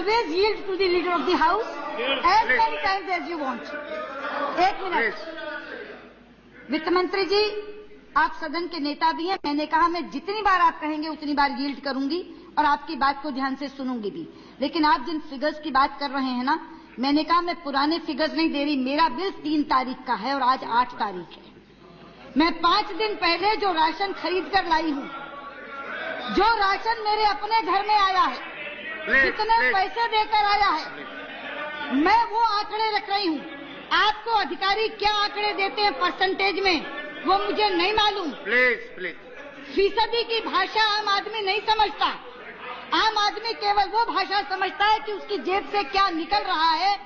always yield to the leader of the house as many times as you want. एक minute. वित्त मंत्री जी, आप सदन के नेता भी हैं। मैंने कहा मैं जितनी बार आप कहेंगे उतनी बार यील्ड करूंगी और आपकी बात को ध्यान से सुनूंगी भी। लेकिन आप जिन फिगर्स की बात कर रहे हैं ना, मैंने कहा मैं पुराने फिगर्स नहीं दे रही। मेरा बिल 3 तारीख का है और आज 8 तारीख है। मैं 5 दिन पहले जो राशन खरीद कर लाई हूँ, जो राशन मेरे अपने घर में आया है, जितने पैसे देकर आया है, मैं वो आंकड़े रख रही हूँ। आपको अधिकारी क्या आंकड़े देते हैं परसेंटेज में, वो मुझे नहीं मालूम। प्लीज। फीसदी की भाषा आम आदमी नहीं समझता। आम आदमी केवल वो भाषा समझता है कि उसकी जेब से क्या निकल रहा है।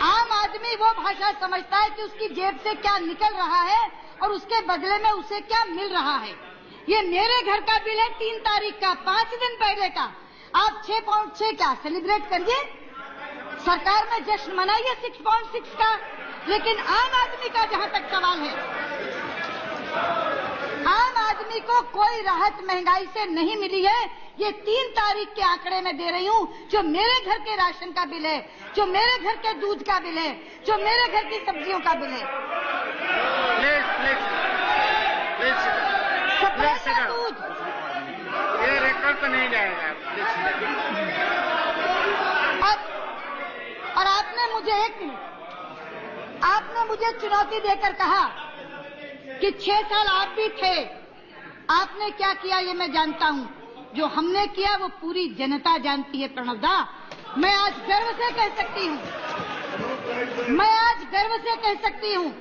आम आदमी वो भाषा समझता है कि उसकी जेब से क्या निकल रहा है और उसके बदले में उसे क्या मिल रहा है। ये मेरे घर का बिल है 3 तारीख का, 5 दिन पहले का। आप 6.6 क्या सेलिब्रेट करिए, सरकार में जश्न मनाइए 6.6 का। लेकिन आम आदमी का जहां तक सवाल है, आम आदमी को कोई राहत महंगाई से नहीं मिली है। ये 3 तारीख के आंकड़े में दे रही हूँ, जो मेरे घर के राशन का बिल है, जो मेरे घर के दूध का बिल है, जो मेरे घर की सब्जियों का बिल है। सप्लाई दूध ये रिकॉर्ड तो नहीं जाएगा। और आपने मुझे चुनौती देकर कहा कि 6 साल आप भी थे, आपने क्या किया ये मैं जानता हूँ। जो हमने किया वो पूरी जनता जानती है प्रणव दा। मैं आज गर्व से कह सकती हूँ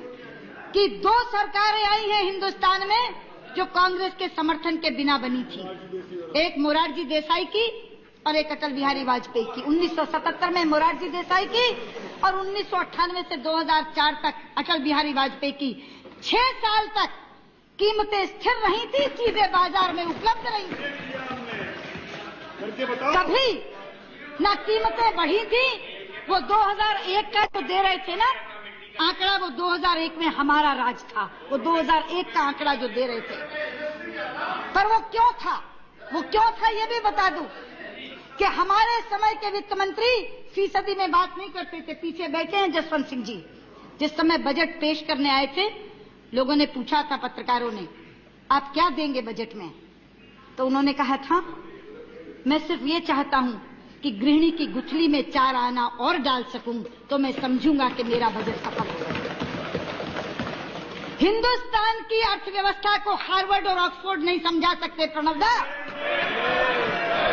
कि 2 सरकारें आई हैं हिंदुस्तान में जो कांग्रेस के समर्थन के बिना बनी थी। एक मोरारजी देसाई की और एक अटल बिहारी वाजपेयी की। 1977 में मोरारजी देसाई की और 1998 से 2004 तक अटल बिहारी वाजपेयी की। 6 साल तक कीमतें स्थिर रही थी, चीजें बाजार में उपलब्ध रही थी, कभी ना कीमतें बढ़ी थी। वो 2001 का तो दे रहे थे ना आंकड़ा, वो 2001 में हमारा राज था, वो 2001 का आंकड़ा जो दे रहे थे। पर वो क्यों था ये भी बता दूं कि हमारे समय के वित्त मंत्री फीसदी में बात नहीं करते थे। पीछे बैठे हैं जसवंत सिंह जी। जिस समय बजट पेश करने आए थे, लोगों ने पूछा था, पत्रकारों ने, आप क्या देंगे बजट में? तो उन्होंने कहा था, मैं सिर्फ ये चाहता हूं कि गृहिणी की गुठली में 4 आना और डाल सकूं तो मैं समझूंगा कि मेरा बजट सफल हो गया। हिंदुस्तान की अर्थव्यवस्था को हार्वर्ड और ऑक्सफोर्ड नहीं समझा सकते प्रणव दा।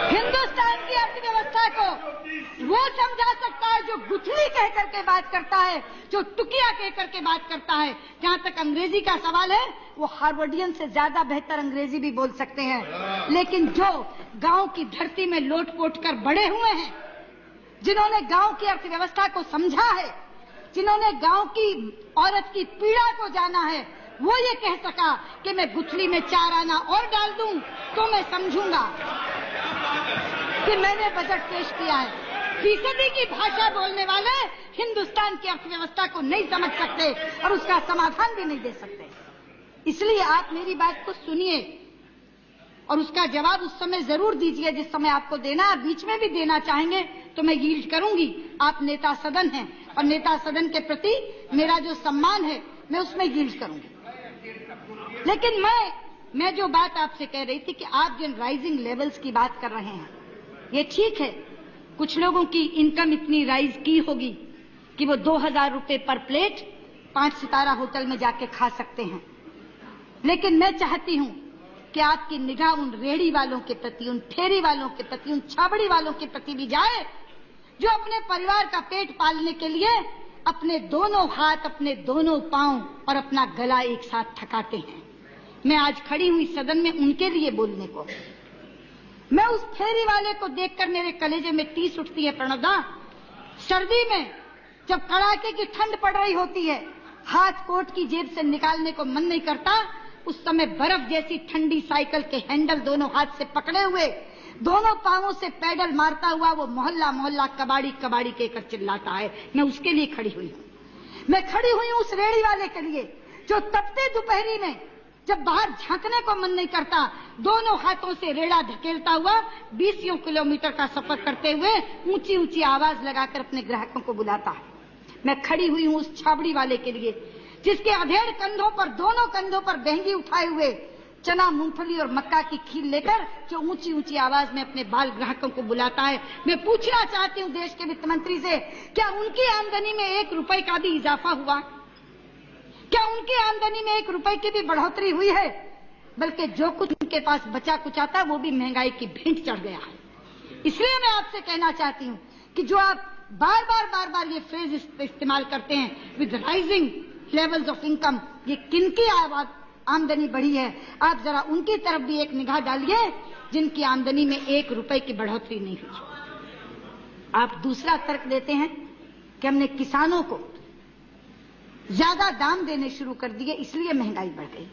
हिंदुस्तान की अर्थव्यवस्था को वो समझा सकता है जो गुठली कह करके बात करता है, जो टुकिया कह करके बात करता है। जहां तक अंग्रेजी का सवाल है, वो हार्वर्डियन से ज्यादा बेहतर अंग्रेजी भी बोल सकते हैं। लेकिन जो गांव की धरती में लोट-पोट कर बड़े हुए हैं, जिन्होंने गांव की अर्थव्यवस्था को समझा है, जिन्होंने गांव की औरत की पीड़ा को जाना है, वो ये कह सका कि मैं गुठली में 4 आना और डाल दूं तो मैं समझूंगा कि मैंने बजट पेश किया है। फीसदी की भाषा बोलने वाले हिंदुस्तान की अर्थव्यवस्था को नहीं समझ सकते और उसका समाधान भी नहीं दे सकते। इसलिए आप मेरी बात को सुनिए और उसका जवाब उस समय जरूर दीजिए जिस समय आपको देना। बीच में भी देना चाहेंगे तो मैं यील्ड करूंगी। आप नेता सदन हैं और नेता सदन के प्रति मेरा जो सम्मान है, मैं उसमें यील्ड करूंगी। लेकिन मैं जो बात आपसे कह रही थी कि आप जिन राइजिंग लेवल्स की बात कर रहे हैं, ये ठीक है। कुछ लोगों की इनकम इतनी राइज की होगी कि वो 2000 रुपए पर प्लेट 5 सितारा होटल में जाके खा सकते हैं। लेकिन मैं चाहती हूं कि आपकी निगाह उन रेहड़ी वालों के प्रति, उन ठेरी वालों के प्रति, उन छाबड़ी वालों के प्रति भी जाए जो अपने परिवार का पेट पालने के लिए अपने दोनों हाथ, अपने दोनों पांव और अपना गला एक साथ थकाते हैं। मैं आज खड़ी हुई सदन में उनके लिए बोलने को। मैं उस फेरी वाले को देखकर मेरे कलेजे में टीस उठती है प्रणव दा। सर्दी में जब कड़ाके की ठंड पड़ रही होती है, हाथ कोट की जेब से निकालने को मन नहीं करता। उस समय बर्फ जैसी ठंडी साइकिल के हैंडल दोनों हाथ से पकड़े हुए, दोनों पांवों से पैडल मारता हुआ वो मोहल्ला मोहल्ला कबाड़ी कबाड़ी कहकर चिल्लाता है। मैं उसके लिए खड़ी हुई हूँ। मैं खड़ी हुई हूँ उस रेहड़ी वाले के लिए जो तपते दोपहरी में जब बाहर झांकने को मन नहीं करता, दोनों हाथों से रेड़ा धकेलता हुआ 20 किलोमीटर का सफर करते हुए ऊंची ऊंची आवाज लगाकर अपने ग्राहकों को बुलाता है। मैं खड़ी हुई हूं उस छाबड़ी वाले के लिए जिसके अधेड़ कंधों पर, दोनों कंधों पर बहंगी उठाए हुए चना, मूंगफली और मक्का की खीर लेकर जो ऊंची ऊंची आवाज में अपने बाल ग्राहकों को बुलाता है। मैं पूछना चाहती हूं देश के वित्त मंत्री से, क्या उनकी आमदनी में 1 रुपए का भी इजाफा हुआ? क्या उनकी आमदनी में 1 रुपए की भी बढ़ोतरी हुई है? बल्कि जो कुछ उनके पास बचा कुछ आता वो भी महंगाई की भेंट चढ़ गया है। इसलिए मैं आपसे कहना चाहती हूं कि जो आप बार बार ये फ्रेज इस्तेमाल करते हैं, with rising levels of income, ये किनकी आमदनी बढ़ी है? आप जरा उनकी तरफ भी एक निगाह डालिए जिनकी आमदनी में 1 रुपए की बढ़ोतरी नहीं हुई। आप दूसरा तर्क देते हैं कि हमने किसानों को ज्यादा दाम देने शुरू कर दिए इसलिए महंगाई बढ़ गई।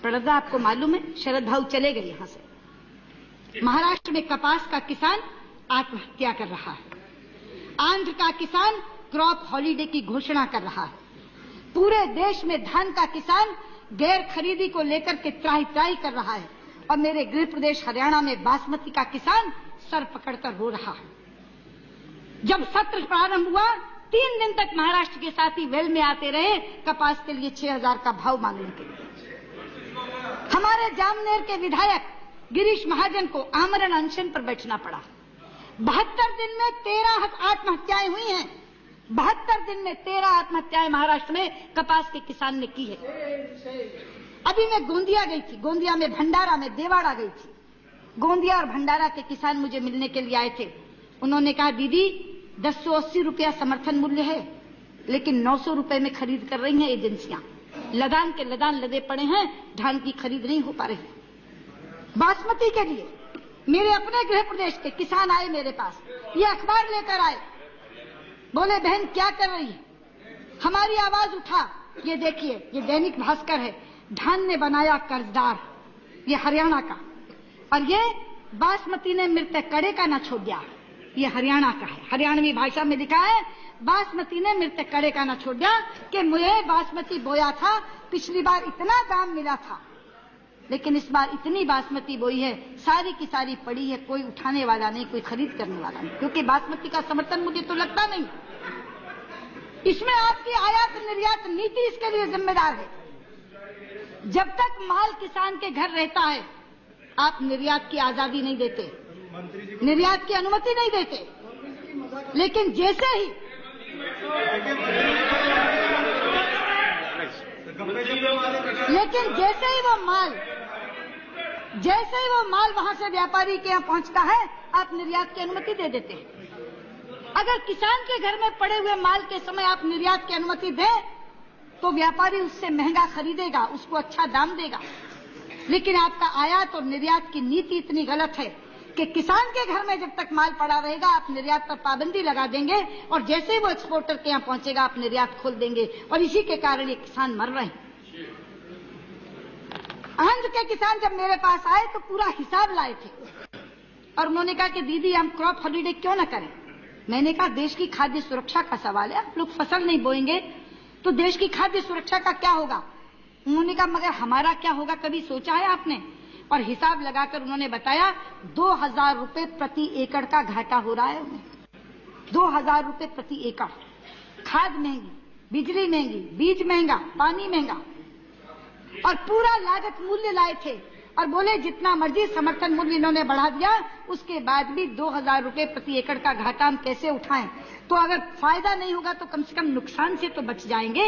प्रणदा, आपको मालूम है शरद भाऊ चले गए यहां से। महाराष्ट्र में कपास का किसान आत्महत्या कर रहा है, आंध्र का किसान क्रॉप हॉलिडे की घोषणा कर रहा है, पूरे देश में धान का किसान गैर खरीदी को लेकर के त्राही त्राही कर रहा है, और मेरे गृह प्रदेश हरियाणा में बासमती का किसान सर पकड़कर रो रहा है। जब सत्र प्रारंभ हुआ 3 दिन तक महाराष्ट्र के साथी वेल में आते रहे कपास के लिए 6000 का भाव मांगने के लिए। हमारे जामनेर के विधायक गिरीश महाजन को आमरण अनशन पर बैठना पड़ा। 72 दिन में 13 आत्महत्याएं हुई हैं। 72 दिन में 13 आत्महत्याएं महाराष्ट्र में कपास के किसान ने की है। अभी मैं गोंदिया गई थी, गोंदिया में भंडारा में देवाड़ा गई थी। गोंदिया और भंडारा के किसान मुझे मिलने के लिए आए थे। उन्होंने कहा, दीदी 1080 रुपया समर्थन मूल्य है, लेकिन 900 रुपए में खरीद कर रही हैं एजेंसियां। लदान के लदान लदे पड़े हैं, धान की खरीद नहीं हो पा रही। बासमती के लिए मेरे अपने गृह प्रदेश के किसान आए मेरे पास, ये अखबार लेकर आए, बोले बहन क्या कर रही है? हमारी आवाज उठा। ये देखिए, ये दैनिक भास्कर है, धान ने बनाया कर्जदार, ये हरियाणा का, और ये बासमती ने मृत्यु कड़े का ना छोड़ दिया, ये हरियाणा का है। हरियाणवी भाषा में लिखा है, बासमती ने मृत्यु कड़े का ना छोड़ दिया कि मुझे बासमती बोया था, पिछली बार इतना दाम मिला था, लेकिन इस बार इतनी बासमती बोई है, सारी की सारी पड़ी है, कोई उठाने वाला नहीं, कोई खरीद करने वाला नहीं, क्योंकि बासमती का समर्थन मुझे तो लगता नहीं। इसमें आपकी आयात निर्यात नीति इसके लिए जिम्मेदार है। जब तक माल किसान के घर रहता है आप निर्यात की आजादी नहीं देते, निर्यात की अनुमति नहीं देते, लेकिन जैसे ही वो माल वहां से व्यापारी के यहाँ पहुंचता है आप निर्यात की अनुमति दे देते हैं। अगर किसान के घर में पड़े हुए माल के समय आप निर्यात की अनुमति दें तो व्यापारी उससे महंगा खरीदेगा, उसको अच्छा दाम देगा। लेकिन आपका आयात और निर्यात की नीति इतनी गलत है कि किसान के घर में जब तक माल पड़ा रहेगा आप निर्यात पर पाबंदी लगा देंगे, और जैसे ही वो एक्सपोर्टर के यहाँ पहुंचेगा आप निर्यात खोल देंगे, और इसी के कारण ये किसान मर रहे हैं। आंध्र के किसान जब मेरे पास आए तो पूरा हिसाब लाए थे, और उन्होंने कहा कि दीदी हम क्रॉप हॉलिडे क्यों न करें। मैंने कहा देश की खाद्य सुरक्षा का सवाल है, आप लोग फसल नहीं बोएंगे तो देश की खाद्य सुरक्षा का क्या होगा। उन्होंने कहा मगर हमारा क्या होगा, कभी सोचा है आपने? और हिसाब लगाकर उन्होंने बताया 2000 रुपए प्रति एकड़ का घाटा हो रहा है उन्हें। 2000 रुपए प्रति एकड़। खाद महंगी, बिजली महंगी, बीज महंगा, पानी महंगा, और पूरा लागत मूल्य लाए थे, और बोले जितना मर्जी समर्थन मूल्य इन्होंने बढ़ा दिया, उसके बाद भी 2000 रुपए प्रति एकड़ का घाटा हम कैसे उठाएं। तो अगर फायदा नहीं होगा तो कम से कम नुकसान से तो बच जाएंगे,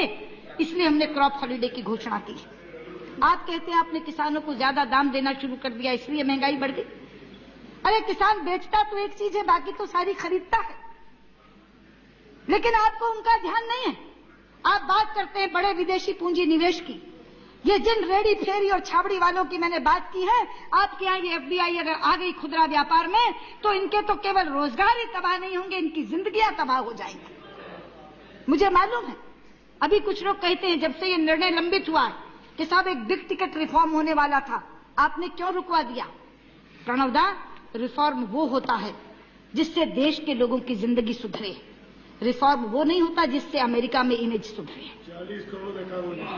इसलिए हमने क्रॉप हॉलिडे की घोषणा की। आप कहते हैं आपने किसानों को ज्यादा दाम देना शुरू कर दिया इसलिए महंगाई बढ़ गई। अरे किसान बेचता तो एक चीज है, बाकी तो सारी खरीदता है, लेकिन आपको उनका ध्यान नहीं है। आप बात करते हैं बड़े विदेशी पूंजी निवेश की। ये जिन रेडी फेरी और छाबड़ी वालों की मैंने बात की है, आपके यहाँ ये एफडीआई अगर आ गई खुदरा व्यापार में तो इनके तो केवल रोजगार ही तबाह नहीं होंगे, इनकी जिंदगियां तबाह हो जाएंगी। मुझे मालूम है अभी कुछ लोग कहते हैं जब से ये निर्णय लंबित हुआ है कि साहब एक बिग टिकट रिफॉर्म होने वाला था, आपने क्यों रुकवा दिया। प्रणवदा, रिफॉर्म वो होता है जिससे देश के लोगों की जिंदगी सुधरे, रिफॉर्म वो नहीं होता जिससे अमेरिका में इमेज सुधरे।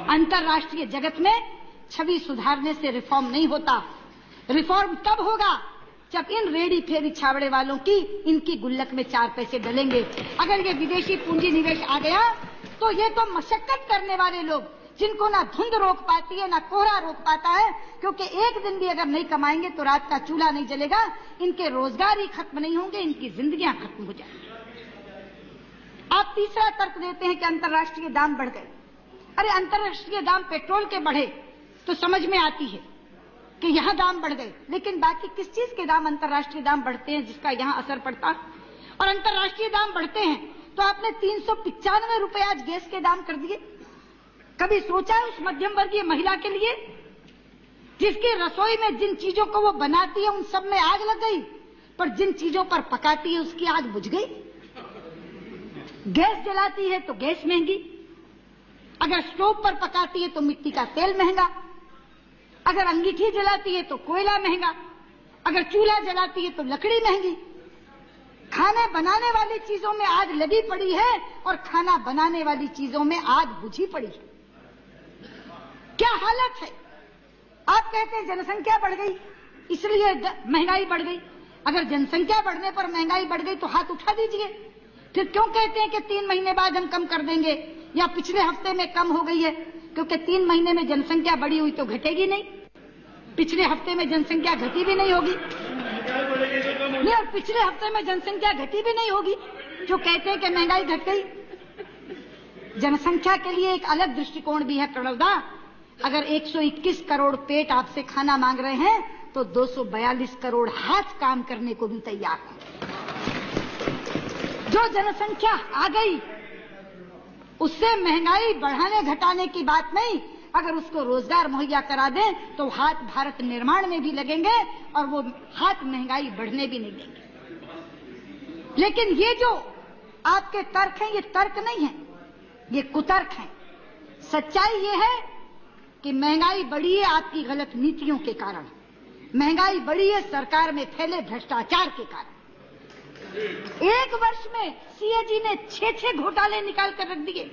अंतरराष्ट्रीय जगत में छवि सुधारने से रिफॉर्म नहीं होता। रिफॉर्म तब होगा जब इन रेडी फेरी छावड़े वालों की इनकी गुल्लक में 4 पैसे डलेंगे। अगर ये विदेशी पूंजी निवेश आ गया तो ये तो मशक्कत करने वाले लोग, जिनको ना धुंध रोक पाती है ना कोहरा रोक पाता है, क्योंकि एक दिन भी अगर नहीं कमाएंगे तो रात का चूल्हा नहीं जलेगा, इनके रोजगार ही खत्म नहीं होंगे, इनकी जिंदगियां खत्म हो जाएंगी। आप तीसरा तर्क देते हैं कि अंतर्राष्ट्रीय दाम बढ़ गए। अरे अंतर्राष्ट्रीय दाम पेट्रोल के बढ़े तो समझ में आती है कि यहाँ दाम बढ़ गए, लेकिन बाकी किस चीज के दाम अंतर्राष्ट्रीय दाम बढ़ते हैं जिसका यहाँ असर पड़ता है? और अंतर्राष्ट्रीय दाम बढ़ते हैं तो आपने 395 रुपए आज गैस के दाम कर दिए। कभी सोचा है उस मध्यम वर्गीय महिला के लिए जिसकी रसोई में जिन चीजों को वो बनाती है उन सब में आग लग गई, पर जिन चीजों पर पकाती है उसकी आग बुझ गई? गैस जलाती है तो गैस महंगी, अगर स्टोव पर पकाती है तो मिट्टी का तेल महंगा, अगर अंगीठी जलाती है तो कोयला महंगा, अगर चूल्हा जलाती है तो लकड़ी महंगी। खाने बनाने वाली चीजों में आग लगी पड़ी है और खाना बनाने वाली चीजों में आग बुझी पड़ी है। क्या हालत है? आप कहते हैं जनसंख्या बढ़ गई इसलिए महंगाई बढ़ गई। अगर जनसंख्या बढ़ने पर महंगाई बढ़ गई तो हाथ उठा दीजिए। फिर क्यों कहते हैं कि 3 महीने बाद हम कम कर देंगे या पिछले हफ्ते में कम हो गई है? क्योंकि 3 महीने में जनसंख्या बढ़ी हुई तो घटेगी नहीं, पिछले हफ्ते में जनसंख्या घटी भी नहीं होगी, नहीं, और पिछले हफ्ते में जनसंख्या घटी भी नहीं होगी जो कहते हैं कि महंगाई घट गई। जनसंख्या के लिए एक अलग दृष्टिकोण भी है प्रणवदा। अगर 121 करोड़ पेट आपसे खाना मांग रहे हैं तो 242 करोड़ हाथ काम करने को भी तैयार हैं। जो जनसंख्या आ गई उससे महंगाई बढ़ाने घटाने की बात नहीं, अगर उसको रोजगार मुहैया करा दें तो हाथ भारत निर्माण में भी लगेंगे और वो हाथ महंगाई बढ़ने भी नहीं देंगे। लेकिन ये जो आपके तर्क हैं ये तर्क नहीं है, ये कुतर्क हैं। सच्चाई ये है कि महंगाई बढ़ी है आपकी गलत नीतियों के कारण, महंगाई बढ़ी है सरकार में फैले भ्रष्टाचार के कारण। 1 वर्ष में सीएजी ने 6 घोटाले निकाल कर रख दिए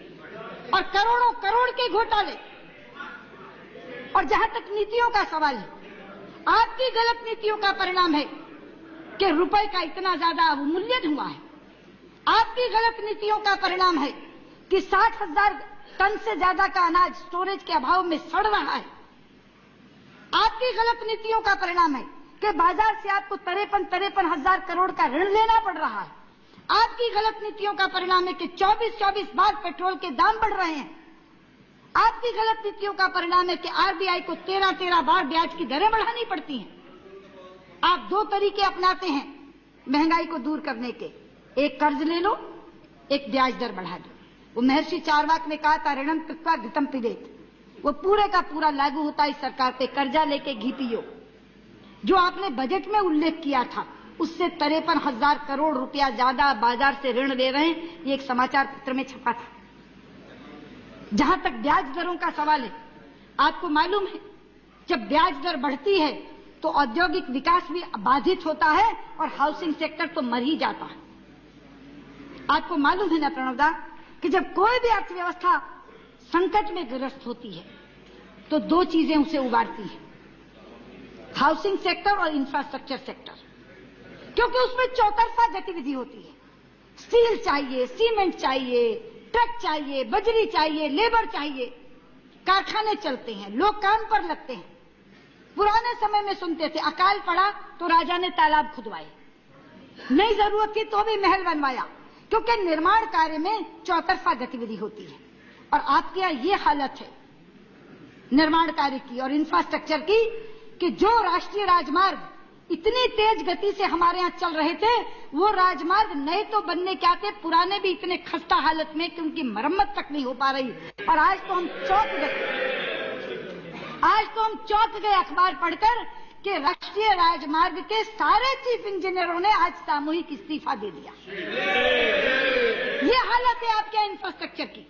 और करोड़ों करोड़ के घोटाले। और जहां तक नीतियों का सवाल है, आपकी गलत नीतियों का परिणाम है कि रुपए का इतना ज्यादा अवमूल्यन हुआ है। आपकी गलत नीतियों का परिणाम है कि 60,000 टन से ज्यादा का अनाज स्टोरेज के अभाव में सड़ रहा है। आपकी गलत नीतियों का परिणाम है कि बाजार से आपको 53,000 करोड़ का ऋण लेना पड़ रहा है। आपकी गलत नीतियों का परिणाम है कि 24 बार पेट्रोल के दाम बढ़ रहे हैं। आपकी गलत नीतियों का परिणाम है कि आरबीआई को 13 बार ब्याज की दरें बढ़ानी पड़ती हैं। आप 2 तरीके अपनाते हैं महंगाई को दूर करने के, एक कर्ज ले लो, एक ब्याज दर बढ़ा दो। वो महर्षि चारवाक ने कहा था ऋणम कृत्वा घृतम पिबेत, वो पूरे का पूरा लागू होता है इस सरकार पे। कर्जा लेके घी पियो। जो आपने बजट में उल्लेख किया था उससे 53,000 करोड़ रुपया ज्यादा बाजार से ऋण ले रहे हैं, ये एक समाचार पत्र में छपा था। जहां तक ब्याज दरों का सवाल है, आपको मालूम है जब ब्याज दर बढ़ती है तो औद्योगिक विकास भी बाधित होता है और हाउसिंग सेक्टर तो मर ही जाता है। आपको मालूम है ना प्रणवदा कि जब कोई भी अर्थव्यवस्था संकट में ग्रस्त होती है तो 2 चीजें उसे उबारती हैं, हाउसिंग सेक्टर और इंफ्रास्ट्रक्चर सेक्टर, क्योंकि उसमें चौतरफा गतिविधि होती है। स्टील चाहिए, सीमेंट चाहिए, ट्रक चाहिए, बजरी चाहिए, लेबर चाहिए, कारखाने चलते हैं, लोग काम पर लगते हैं। पुराने समय में सुनते थे अकाल पड़ा तो राजा ने तालाब खुदवाए, नहीं जरूरत थी तो भी महल बनवाया, क्योंकि निर्माण कार्य में चौतरफा गतिविधि होती है। और आपके यहाँ ये हालत है निर्माण कार्य की और इंफ्रास्ट्रक्चर की कि जो राष्ट्रीय राजमार्ग इतनी तेज गति से हमारे यहाँ चल रहे थे वो राजमार्ग नए तो बनने क्या थे, पुराने भी इतने खस्ता हालत में कि उनकी मरम्मत तक नहीं हो पा रही। और आज तो हम चौंक गए अखबार पढ़कर कि राष्ट्रीय राजमार्ग के सारे चीफ इंजीनियरों ने आज सामूहिक इस्तीफा दे दिया। ये हालत है आपके इंफ्रास्ट्रक्चर की।